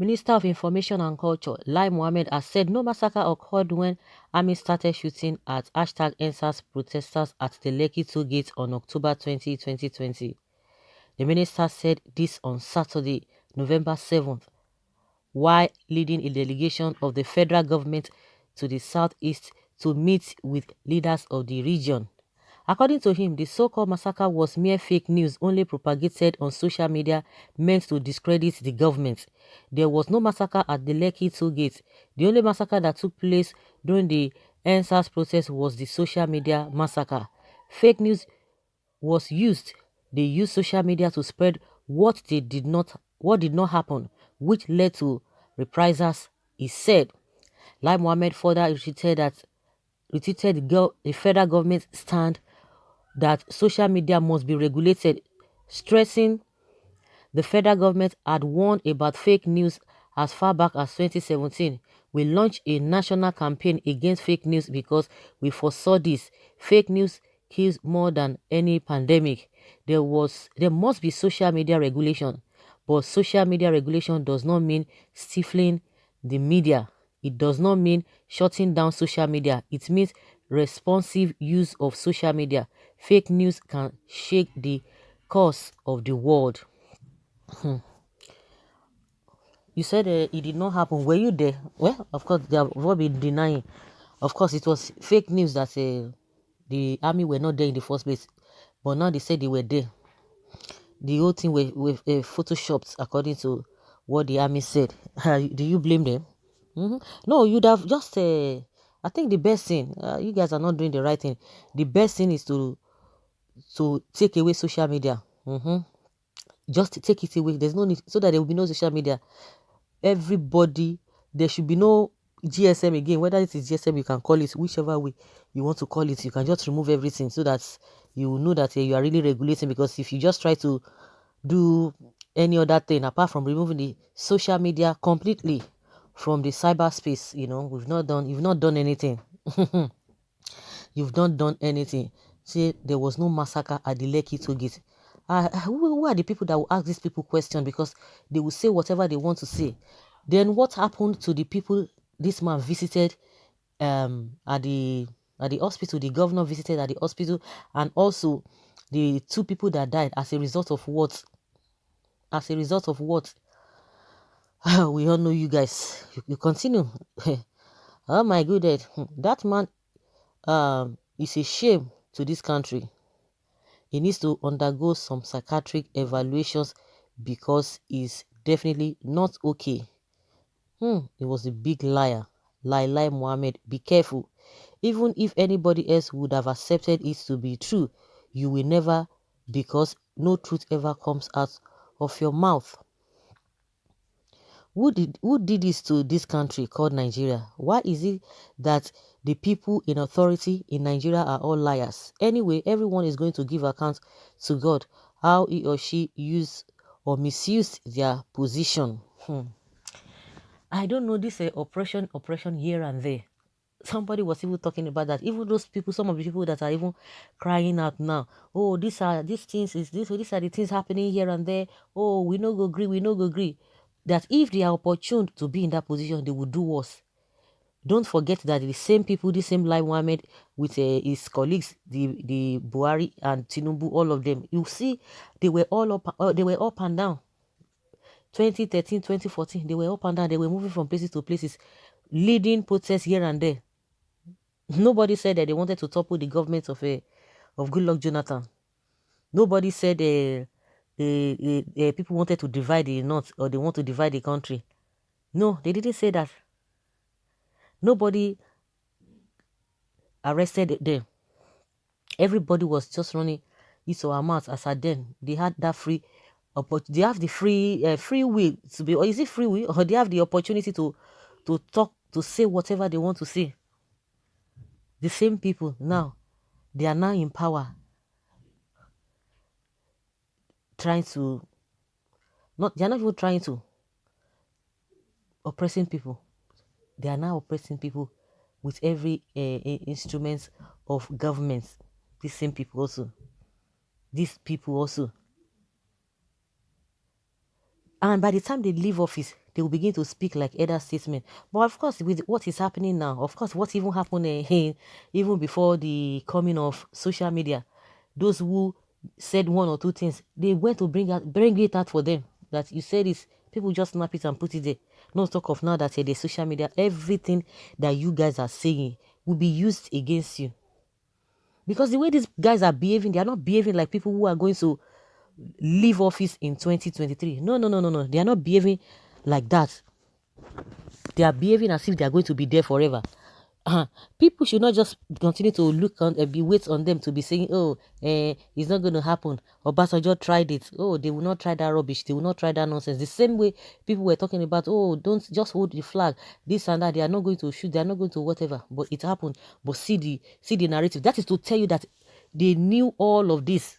Minister of Information and Culture, Lai Mohammed, has said no massacre occurred when army started shooting at #EndSARS protesters at the Lekki toll gate on October 20, 2020. The minister said this on Saturday, November 7th, while leading a delegation of the federal government to the southeast to meet with leaders of the region. According to him, the so-called massacre was mere fake news only propagated on social media meant to discredit the government. There was no massacre at the Lekki toll gate. The only massacre that took place during the EndSARS protest was the social media massacre. Fake news was used. They used social media to spread what did not happen, which led to reprisals, he said. Lai Mohammed further reiterated the federal government's stand that social media must be regulated, stressing the federal government had warned about fake news as far back as 2017. We launched a national campaign against fake news because we foresaw this. Fake news kills more than any pandemic. There must be social media regulation, but social media regulation does not mean stifling the media. It does not mean shutting down social media. It means responsive use of social media. Fake news can shake the course of the world. You said it did not happen. Were you there? Well, of course, they have all been denying. Of course, it was fake news that the army were not there in the first place. But now they said they were there. The whole thing were photoshopped according to what the army said. Do you blame them? No, you'd have just... I think the best thing, you guys are not doing the right thing. The best thing is to take away social media. Just take it away. There's no need, so that there will be no social media. Everybody, there should be no GSM again. Whether it is GSM, you can call it whichever way you want to call it. You can just remove everything so that you know that you are really regulating. Because if you just try to do any other thing apart from removing the social media completely from the cyberspace, you've not done anything. You've not done anything. Say there was no massacre at the Lekki toll gate. Who are the people that will ask these people questions? Because they will say whatever they want to say. Then what happened to the people this man visited at the hospital? The governor visited at the hospital, and also the 2 people that died as a result of what? As a result of what? We all know you guys. You continue. Oh my goodness. That man is a shame to this country. He needs to undergo some psychiatric evaluations because he's definitely not okay. He was a big liar. Lai Mohammed, be careful. Even if anybody else would have accepted it to be true, you will never, because no truth ever comes out of your mouth. Who did this to this country called Nigeria? Why is it that the people in authority in Nigeria are all liars? Anyway, everyone is going to give account to God how he or she used or misused their position. I don't know, this oppression here and there. Somebody was even talking about that. Even those people, some of the people that are even crying out now, oh, these are the things happening here and there. Oh, we no go agree. That if they are opportune to be in that position, they will do worse. Don't forget that the same people, the same Lai Mohammed with his colleagues, the Buhari and Tinubu, all of them, you see, they were all up and down. 2013, 2014, they were up and down. They were moving from places to places, leading protests here and there. Nobody said that they wanted to topple the government of Goodluck Jonathan. Nobody said people wanted to divide the North, or they want to divide the country. No, they didn't say that. Nobody arrested them. Everybody was just running his or her mouth as at then. They had that free, they have the free will to be, or is it free will, or they have the opportunity to talk, to say whatever they want to say. The same people now, they are now in power, trying to, they are not even trying to, oppressing people. They are now oppressing people with every instrument of government. These same people also. These people also. And by the time they leave office, they will begin to speak like other statesmen. But of course, with what is happening now, of course, what even happened even before the coming of social media, those who said one or two things, they went to bring it out for them. That you said this, people just snap it and put it there. No talk of now that the social media, everything that you guys are saying will be used against you. Because the way these guys are behaving, they are not behaving like people who are going to leave office in 2023. No, no, no, no, no. They are not behaving like that. They are behaving as if they are going to be there forever. People should not just continue to look on be wait on them to be saying, oh, it's not going to happen. Obasanjo tried it. Oh, they will not try that rubbish. They will not try that nonsense. The same way people were talking about, oh, don't just hold the flag, this and that. They are not going to shoot. They are not going to whatever. But it happened. But see the narrative. That is to tell you that they knew all of this.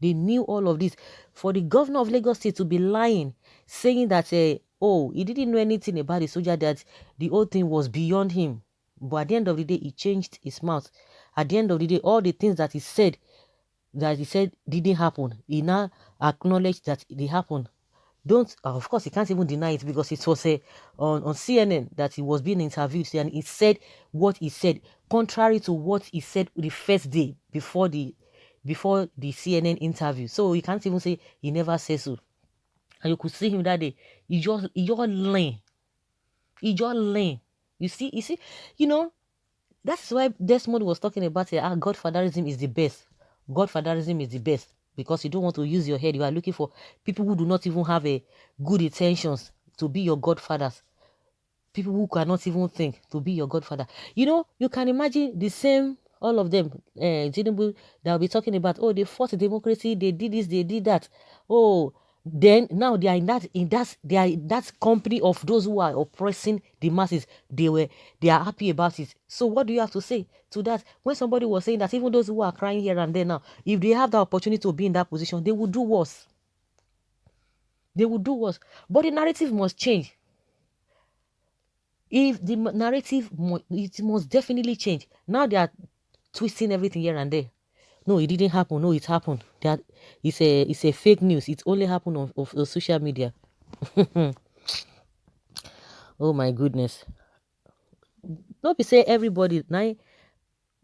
They knew all of this. For the governor of Lagos State to be lying, saying that, oh, he didn't know anything about the soldier, that the whole thing was beyond him. But at the end of the day, he changed his mouth. At the end of the day, all the things that he said didn't happen, he now acknowledged that they happened. Of course, he can't even deny it, because it was on CNN that he was being interviewed, and he said what he said, contrary to what he said the first day before the CNN interview. So you can't even say he never said so. And you could see him that day. He just learn. You see, that's why Desmond was talking about Godfatherism is the best. Godfatherism is the best, because you don't want to use your head. You are looking for people who do not even have a good intentions to be your godfathers. People who cannot even think to be your godfather. You can imagine the same, all of them, Tinubu, that will be talking about, oh, they fought democracy, they did this, they did that. Oh, then now they are in that company of those who are oppressing the masses. They are happy about it. So what do you have to say to that? When somebody was saying that even those who are crying here and there now, if they have the opportunity to be in that position, they will do worse. They will do worse. But the narrative must change. If the narrative, it must definitely change. Now they are twisting everything here and there. No, it didn't happen. No, it happened. That it's a fake news. It only happened on social media. Oh my goodness. Don't be say everybody now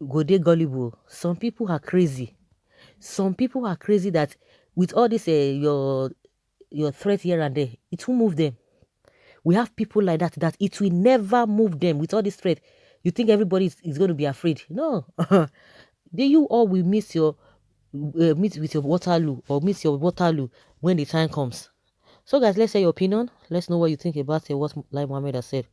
go dey gullible. Some people are crazy. Some people are crazy that with all this your threat here and there, it will move them. We have people like that it will never move them with all this threat. You think everybody is going to be afraid? No. Then you all will miss with your Waterloo, or miss your Waterloo when the time comes. So guys, let's say your opinion. Let's know what you think about what Lai Mohammed has said.